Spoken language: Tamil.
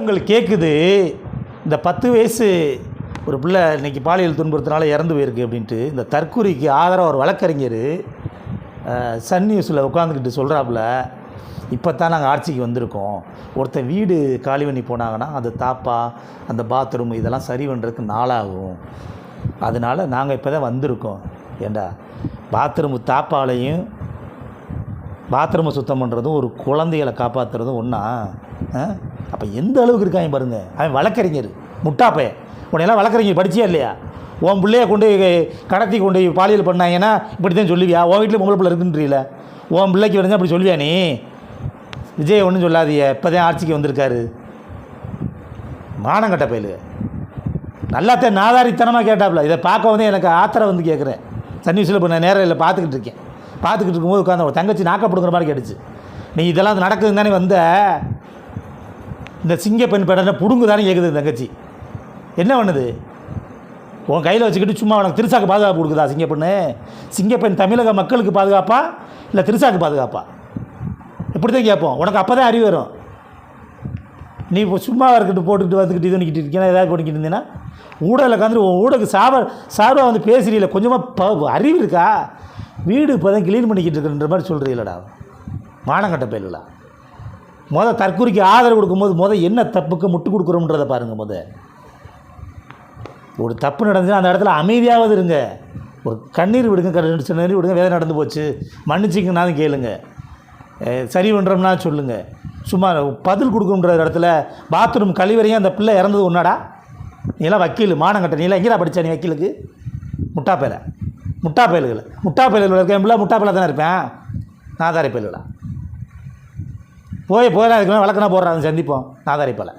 உங்களுக்கு கேட்குது, இந்த 10 வயசு ஒரு பிள்ளை இன்றைக்கி பாலியல் துன்புறுத்தினால இறந்து போயிருக்கு அப்படின்ட்டு இந்த தற்கொலைக்கு ஆதரவாக ஒரு வழக்கறிஞர் சன் நியூஸில் உட்காந்துக்கிட்டு சொல்கிறாப்புல, இப்போ தான் நாங்கள் ஆட்சிக்கு வந்திருக்கோம், ஒருத்தன் வீடு காலி பண்ணி போனாங்கன்னா அது தாப்பா அந்த பாத்ரூம் இதெல்லாம் சரி பண்ணுறதுக்கு நாளாகும், அதனால் நாங்கள் இப்போ தான் வந்திருக்கோம். ஏண்டா பாத்ரூமு தாப்பாலையும் பாத்ரூமை சுத்தம் பண்ணுறதும் ஒரு குழந்தைகளை காப்பாற்றுறதும் ஒன்றா? அப்போ எந்த அளவுக்கு இருக்காங்க பாருங்கள். அவன் வழக்கறிஞர் முட்டாப்பே. உன்னையெல்லாம் வழக்கறிஞர் படிச்சியா இல்லையா? உன் பிள்ளைய கொண்டு கடத்தி கொண்டு பாலியல் பண்ணாங்கன்னா இப்படி தான் சொல்லுவியா? உன் வீட்டில் பொங்கல் பிள்ளை இருக்குன்றீல, உன் பிள்ளைக்கு வந்து அப்படி சொல்லுவியா நீ? விஜய் ஒன்றும் சொல்லாதிய, இப்போ தான் ஆட்சிக்கு வந்திருக்காரு. மானங்கட்ட பயலு நல்லாத்தான் நாதாரித்தனமாக கேட்டாப்புல. இதை பார்க்க வந்து எனக்கு ஆத்திரம் வந்து கேட்குறேன். சன் நியூஸில் இப்போ நான் நேரில் பார்த்துக்கிட்டு இருக்கேன். பார்த்துக்கிட்டு இருக்கும்போது உட்காந்து ஒரு தங்கச்சி நாக்கப்படுங்கிற மாதிரி கேட்டுச்சு. நீ இதெல்லாம் நடக்குதுன்னு தானே வந்த, இந்த சிங்கப்பெண் பெண்ணை புடுங்கு தானே கேட்குது தங்கச்சி. என்ன பண்ணுது? உன் கையில் வச்சுக்கிட்டு சும்மா உனக்கு திருசாக்கு பாதுகாப்பு கொடுக்குதா சிங்கப்பெண்ணு? சிங்கப்பெண் தமிழக மக்களுக்கு பாதுகாப்பா இல்லை திருசாக்கு பாதுகாப்பா? இப்படி தான் கேட்போம். உனக்கு அப்போ தான் அறிவு வரும். நீ இப்போ சும்மா இருக்கட்டு போட்டுக்கிட்டு வந்துக்கிட்டு இது பண்ணிக்கிட்டு இருக்கீங்கன்னா ஏதாவது பண்ணிக்கிட்டு இருந்தீங்கன்னா ஊடகில் உட்காந்து ஊடக சார்பாக வந்து பேசுகிறீங்கள, கொஞ்சமாக அறிவு இருக்கா? வீடு இப்போ தான் க்ளீன் பண்ணிக்கிட்டு இருக்குன்ற மாதிரி சொல்கிறீங்களடா, மானங்கட்ட பயிலா. தற்கொலைக்கு ஆதரவு கொடுக்கும்போது என்ன தப்புக்கு முட்டு கொடுக்குறோம்ன்றதை பாருங்கள். ஒரு தப்பு நடந்துச்சுன்னா அந்த இடத்துல அமைதியாவது இருங்க. ஒரு கண்ணீர் விடுங்க, கண்ணீர் விடுங்க, வேதனை நடந்து போச்சு மன்னிச்சிங்கன்னாலும் கேளுங்க, சரி பண்ணுறோம்னா சொல்லுங்கள். சும்மா பதில் கொடுக்குன்ற இடத்துல பாத்ரூம் கழிவறையும் அந்த பிள்ளை இறந்தது ஒன்றாடா? நீலாம் வக்கீல் மானங்கட்ட, நீலாம் எங்கேடா படித்தா நீ வக்கீலுக்கு? முட்டாப்பயல்கள் இருக்கேன் பிள்ளை, முட்டாப்பயில தானே இருப்பேன். நாதாரி பயல்களா போய் அதுக்கு வழக்கனா போடுறாங்க, சந்திப்போம் நாதாரி பயில.